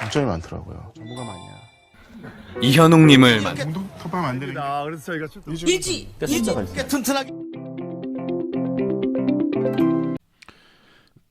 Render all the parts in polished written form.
장점이 많더라고요. 정보가 많냐. 이현웅님을 공동 톱밥 만드는 게 그래서 저희가 좀 일지 꽤 튼튼하게.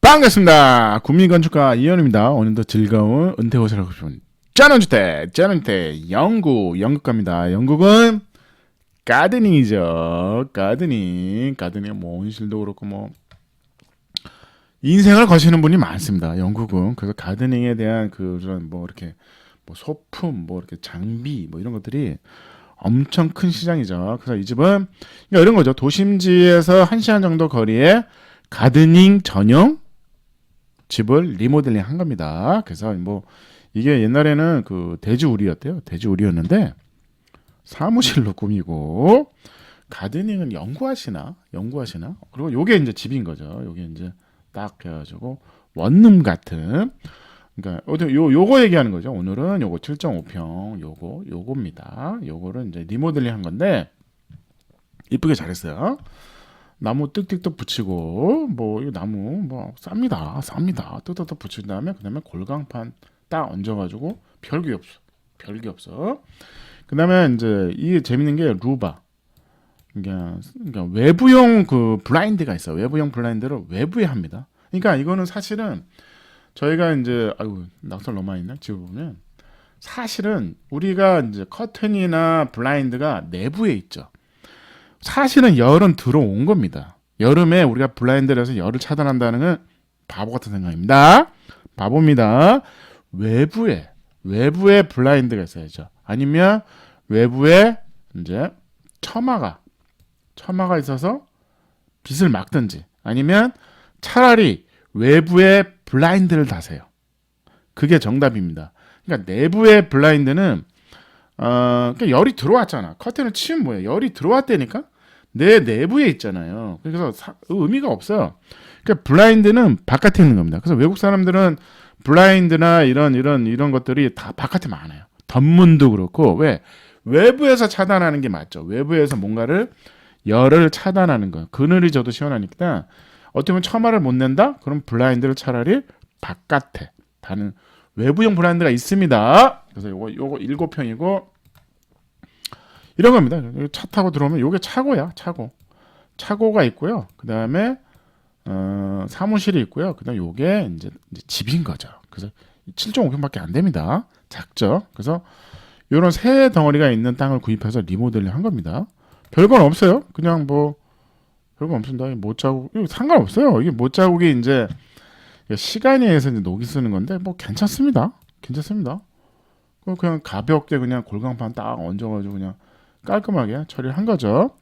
반갑습니다. 국민건축가 이현우입니다. 오늘도 즐거운 은퇴호실 하고 싶은 짠원주택 연극가입니다. 연극은 가드닝이죠. 가드닝 뭐 온실도 그렇고 뭐 인생을 거시는 분이 많습니다. 연극은. 그래서 가드닝에 대한 그런 뭐 이렇게 뭐 소품 뭐 이렇게 장비 뭐 이런 것들이 엄청 큰 시장이죠. 그래서 이 집은 그러니까 이런 거죠. 도심지에서 1시간 정도 거리에 가드닝 전용 집을 리모델링 한 겁니다. 그래서 뭐 이게 옛날에는 그 대지우리였대요. 대지우리였는데 사무실로 꾸미고 가드닝은 연구하시나? 그리고 요게 이제 집인 거죠. 요게 이제 딱 해가지고 원룸 같은. 그러니까 요거 얘기하는 거죠. 오늘은 요거 7.5평 요겁니다. 요거를 이제 리모델링 한 건데 이쁘게 잘했어요. 나무 뜩뜩뜩 붙이고 뭐 이 나무 뭐 쌉니다. 뜩뜩뜩 붙인 다음에 그다음에 골강판 딱 얹어가지고 별게 없어. 그다음에 이제 이게 재밌는 게 루바. 그러니까 외부용 그 블라인드가 있어. 외부용 블라인드를 외부에 합니다. 그러니까 이거는 사실은 저희가 이제 낙설 너무 많이 있나? 지금 보면 사실은 우리가 이제 커튼이나 블라인드가 내부에 있죠. 사실은 열은 들어온 겁니다. 여름에 우리가 블라인드를 해서 열을 차단한다는 건 바보 같은 생각입니다. 바보입니다. 외부에 블라인드가 있어야죠. 아니면 외부에 이제 처마가 있어서 빛을 막든지 아니면 차라리 외부에 블라인드를 다세요. 그게 정답입니다. 그러니까 내부의 블라인드는 그러니까 열이 들어왔잖아. 커튼을 치면 뭐예요? 열이 들어왔다니까? 내 내부에 있잖아요. 그래서 의미가 없어요. 그러니까 블라인드는 바깥에 있는 겁니다. 그래서 외국 사람들은 블라인드나 이런 것들이 다 바깥에 많아요. 덧문도 그렇고 왜? 외부에서 차단하는 게 맞죠. 외부에서 뭔가를 열을 차단하는 거. 그늘이 져도 시원하니까 어떻게 보면 처마를 못 낸다? 그럼 블라인드를 차라리 바깥에 다는 외부용 블라인드가 있습니다. 그래서 요거 7평이고 이런 겁니다. 차 타고 들어오면 요게 차고야. 차고가 있고요. 그다음에 사무실이 있고요. 그다음에 요게 이제 집인 거죠. 그래서 7.5평밖에 안 됩니다. 작죠. 그래서 요런 새 덩어리가 있는 땅을 구입해서 리모델링 한 겁니다. 별건 없어요. 그냥 뭐 별거 없습니다. 못자국 이거 상관없어요. 이게 못자국이 이제 시간에 의해서 이제 녹이 쓰는 건데 뭐 괜찮습니다. 그냥 가볍게 그냥 골강판 딱 얹어가지고 그냥 깔끔하게 처리를 한 거죠.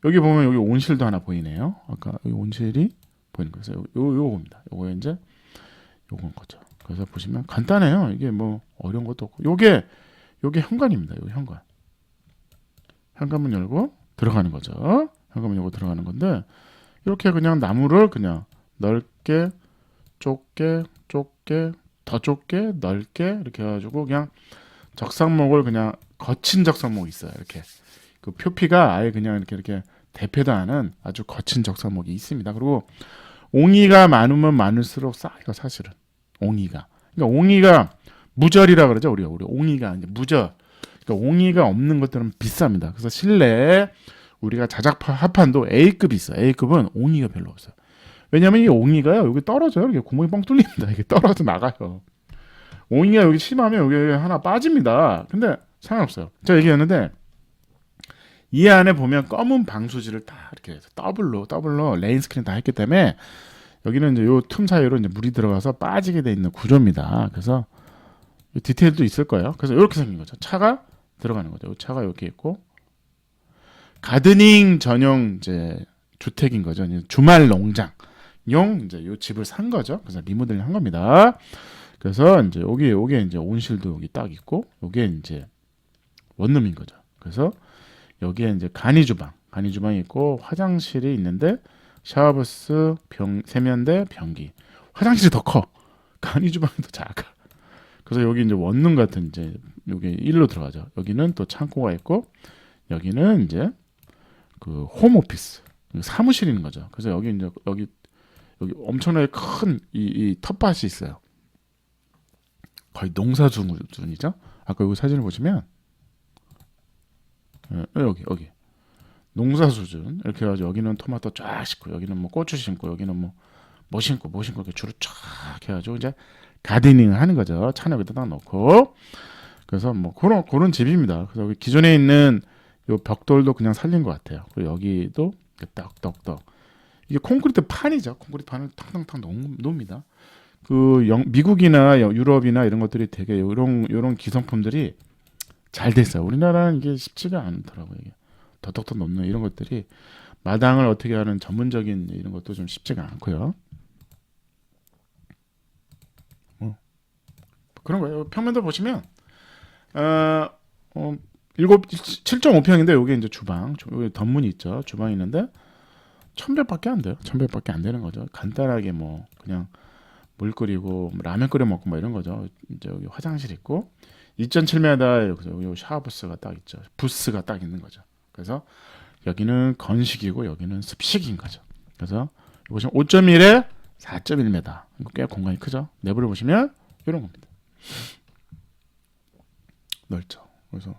여기 보면 여기 온실도 하나 보이네요. 아까 여기 온실이 보이는 거죠. 요겁니다. 요거 이제 요건 거죠. 그래서 보시면 간단해요. 이게 뭐 어려운 것도 없고 요게 현관입니다. 요 현관문 열고 들어가는 거죠. 현관문 열고 들어가는 건데 이렇게 그냥 나무를 그냥 넓게 좁게 더 좁게 넓게 이렇게 해가지고 그냥 적상목을 그냥 거친 적상목이 있어요. 이렇게 그 표피가 아예 그냥 이렇게 대패도 하는 아주 거친 적상목이 있습니다. 그리고 옹이가 많으면 많을수록 싸요. 사실은 옹이가. 그러니까 옹이가 무절이라 그러죠. 우리 옹이가 이제 무절. 그러니까 옹이가 없는 것들은 비쌉니다. 그래서 실내에 우리가 자작 합판도 A급이 있어요. A급은 옹이가 별로 없어요. 왜냐면 이 옹이가요 여기 떨어져요. 이렇게 구멍이 뻥 뚫립니다. 이게 떨어져 나가요. 옹이가 여기 심하면 여기 하나 빠집니다. 근데 상관없어요. 제가 얘기했는데 이 안에 보면 검은 방수지를 다 이렇게 해서 더블로 레인 스크린 다 했기 때문에 여기는 이제 요 틈 사이로 이제 물이 들어가서 빠지게 돼 있는 구조입니다. 그래서 디테일도 있을 거예요. 그래서 이렇게 생긴 거죠. 차가 들어가는 거죠. 요 차가 이렇게 있고 가드닝 전용 이제 주택인 거죠. 주말 농장용 이제 요 집을 산 거죠. 그래서 리모델링 한 겁니다. 그래서 이제 요게 이제 온실도 여기 딱 있고 요게 이제 원룸인 거죠. 그래서 여기에 이제 간이주방이 있고 화장실이 있는데 샤워부스, 세면대, 변기. 화장실이 더 커. 간이주방이 더 작아. 그래서 여기 이제 원룸 같은 이제 여기 일로 들어가죠. 여기는 또 창고가 있고 여기는 이제 그 홈오피스 사무실이 있는 거죠. 그래서 여기 이제 여기 엄청나게 큰 이 텃밭이 있어요. 거의 농사 수준이죠. 아까 여기 사진을 보시면 여기 농사 수준 이렇게 해가지고 여기는 토마토 쫙 심고 여기는 뭐 고추 심고 여기는 뭐 심고 이렇게 줄을 쫙 해가지고 이제 가드닝을 하는 거죠. 찬업에다 딱 넣고. 그래서 뭐 그런 집입니다. 그래서 여기 기존에 있는 요 벽돌도 그냥 살린 것 같아요. 그리고 여기도 떡떡떡 이게 콘크리트 판이죠. 콘크리트 판을 탕탕탕 놓습니다. 미국이나 유럽이나 이런 것들이 되게 요런 기성품들이 잘 됐어요. 우리나라는 이게 쉽지가 않더라고요. 이게 더덕덕 놓는 이런 것들이 마당을 어떻게 하는 전문적인 이런 것도 좀 쉽지가 않고요. 그런 거예요. 평면도 보시면 7.5평인데 여기 이제 주방, 여기 덧문이 있죠. 주방이 있는데 1,100밖에 안 돼요. 1,100밖에 안 되는 거죠. 간단하게 뭐 그냥 물 끓이고 라면 끓여 먹고 뭐 이런 거죠. 이제 여기 화장실 있고 2.7m 여기 샤워부스가 딱 있죠. 부스가 딱 있는 거죠. 그래서 여기는 건식이고 여기는 습식인 거죠. 그래서 보시면 5.1에 4.1m. 꽤 공간이 크죠. 내부를 보시면 이런 겁니다. 넓죠. 그래서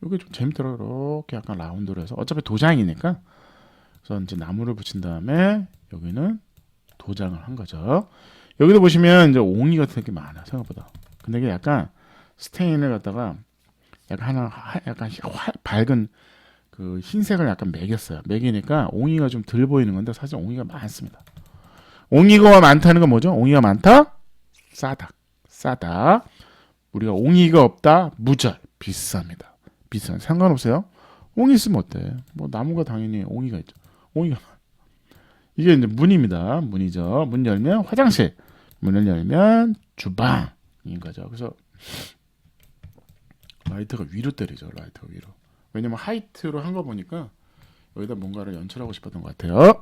이게 좀 재밌더라고요. 이렇게 약간 라운드로 해서 어차피 도장이니까 그래서 이제 나무를 붙인 다음에 여기는 도장을 한 거죠. 여기도 보시면 이제 옹이 같은 게 많아 생각보다. 근데 이게 약간 스테인을 갖다가 약간 밝은 그 흰색을 약간 매겼어요. 매기니까 옹이가 좀 덜 보이는 건데 사실 옹이가 많습니다. 옹이가 많다는 건 뭐죠? 옹이가 많다? 싸다. 우리가 옹이가 없다? 무절. 비쌉니다. 비싼 상관없어요. 옹이 있으면 어때? 뭐 나무가 당연히 옹이가 있죠. 옹이가 이게 이제 문입니다. 문이죠. 문 열면 화장실, 문을 열면 주방인 거죠. 그래서 라이트가 위로 때리죠. 라이트가 위로. 왜냐면 하이트로 한 거 보니까 여기다 뭔가를 연출하고 싶었던 것 같아요.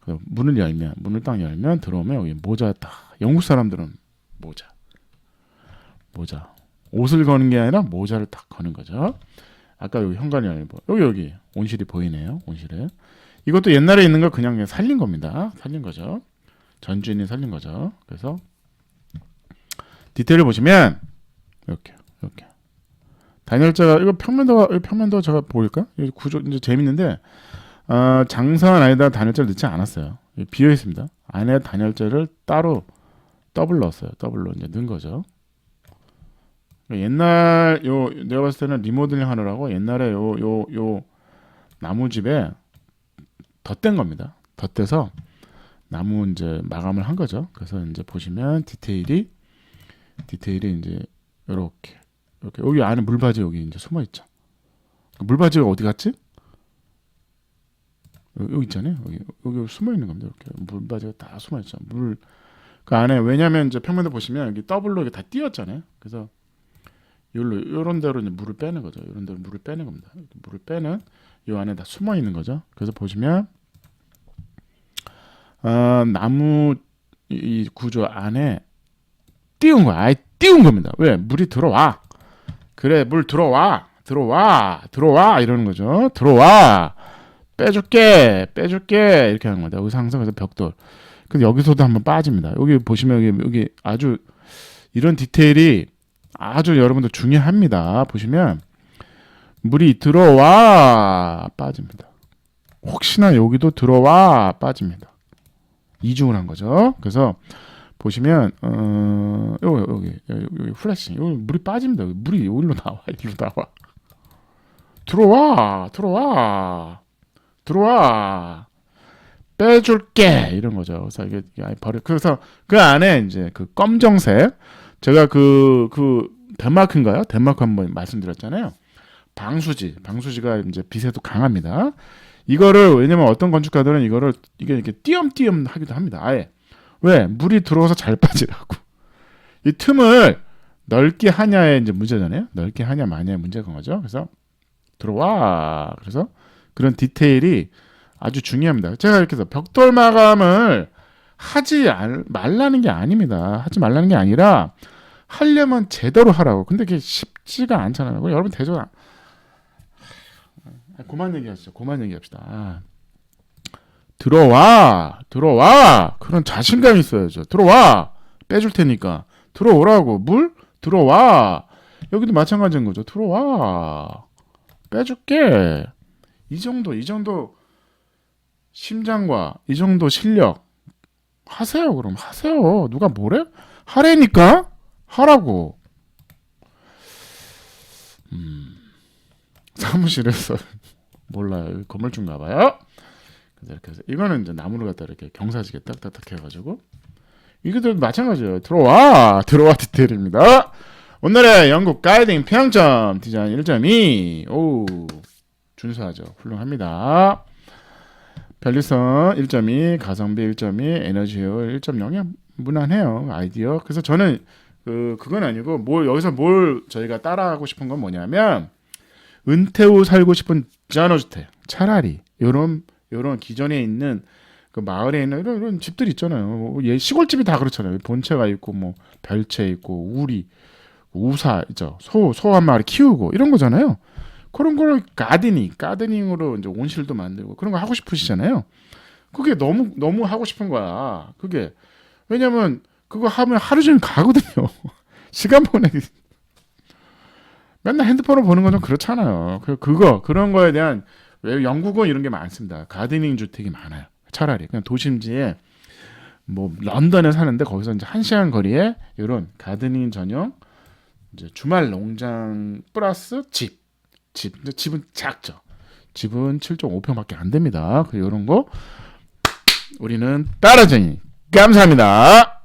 그래서 문을 딱 열면 들어오면 여기 모자 딱. 영국 사람들은 모자. 옷을 거는 게 아니라 모자를 딱 거는 거죠. 아까 여기 현관이 아니고 여기 온실이 보이네요. 온실에. 이것도 옛날에 있는 거 그냥 살린 겁니다. 살린 거죠. 전 주인이 살린 거죠. 그래서 디테일을 보시면 이렇게 단열재가 이거 평면도 제가 보일까? 이 구조 이제 재밌는데 장선 안에다 단열재를 넣지 않았어요. 비어 있습니다. 안에 단열재를 따로 더블 넣었어요. 더블로 이제 넣은 거죠. 옛날 내가 봤을 때는 리모델링 하느라고 옛날에 요 나무집에 덧댄 겁니다. 덧대서 나무 이제 마감을 한 거죠. 그래서 이제 보시면 디테일이 이제 이렇게 여기 안에 물바지 여기 이제 숨어 있죠. 물바지가 어디 갔지? 여기 있잖아요. 여기 숨어 있는 겁니다. 이렇게 물바지가 다 숨어 있죠. 그 안에 왜냐면 이제 평면도 보시면 여기 더블로 이게 다 띄었잖아요. 그래서 이런 데로 이제 물을 빼는 거죠. 이런 데로 물을 빼는 겁니다. 물을 빼는 이 안에 다 숨어 있는 거죠. 그래서 보시면 나무 이 구조 안에 띄운 거야. 아예 띄운 겁니다. 왜? 물이 들어와. 그래, 물 들어와 이러는 거죠. 들어와. 빼줄게 이렇게 하는 거다. 여기서 항상 그래서 벽돌. 근데 여기서도 한번 빠집니다. 여기 보시면 여기 아주 이런 디테일이 아주 여러분들 중요합니다. 보시면 물이 들어와 빠집니다. 혹시나 여기도 들어와 빠집니다. 이중을 한 거죠. 그래서 보시면 여기 플래시 여기 물이 빠집니다. 물이 여기로 나와. 들어와 빼줄게 이런 거죠. 그래서 이게 버려. 그래서 그 안에 이제 그 검정색 제가 그 덴마크인가요? 덴마크 한번 말씀드렸잖아요. 방수지가 이제 빛에도 강합니다. 이거를 왜냐면 어떤 건축가들은 이게 이렇게 띄엄띄엄 하기도 합니다. 아예 왜 물이 들어와서 잘 빠지라고. 이 틈을 넓게 하냐의 이제 문제잖아요. 넓게 하냐 마냐의 문제가 거죠. 그래서 들어와. 그래서 그런 디테일이 아주 중요합니다. 제가 이렇게 해서 벽돌 마감을 하지 말라는 게 아닙니다. 하지 말라는 게 아니라 하려면 제대로 하라고. 근데 그게 쉽지가 않잖아요. 여러분 대전 그만 얘기합시다. 들어와. 그런 자신감이 있어야죠. 들어와. 빼줄 테니까. 들어오라고. 물? 들어와. 여기도 마찬가지인 거죠. 들어와. 빼줄게. 이 정도 심장과 이 정도 실력 하세요. 그럼 하세요. 누가 뭐래? 하래니까 하라고. 사무실에서 몰라요. 여기 건물주인가 봐요. 그래서 이렇게 해서 이거는 이제 나무를 갖다 이렇게 경사지게 딱딱딱 해가지고 이것도 마찬가지예요. 들어와 디테일입니다. 오늘의 영국 가이딩 평점 디자인 1.2. 오 준수하죠. 훌륭합니다. 편리성 1.2, 가성비 1.2, 에너지 효율 1.0이 무난해요. 아이디어. 그래서 저는 그건 아니고 여기서 뭘 저희가 따라하고 싶은 건 뭐냐면 은퇴 후 살고 싶은 전원주택 차라리 요런 기존에 있는 그 마을에 있는 이런 집들 있잖아요. 뭐 시골집이 다 그렇잖아요. 본체가 있고 뭐 별채 있고 우리 우사 있죠. 소 한 마리 키우고 이런 거잖아요. 그런 걸 가드닝으로 이제 온실도 만들고 그런 거 하고 싶으시잖아요. 그게 너무 하고 싶은 거야. 그게 왜냐면 그거 하면 하루 종일 가거든요. 시간 보내기 맨날 핸드폰을 보는 건 좀 그렇잖아요. 그런 거에 대한 왜 영국은 이런 게 많습니다. 가드닝 주택이 많아요. 차라리 그냥 도심지에 뭐 런던에 사는데 거기서 이제 1시간 거리에 이런 가드닝 전용 이제 주말 농장 플러스 집은 작죠. 집은 7.5평밖에 안 됩니다. 이런 거 우리는 따라쟁이. 감사합니다.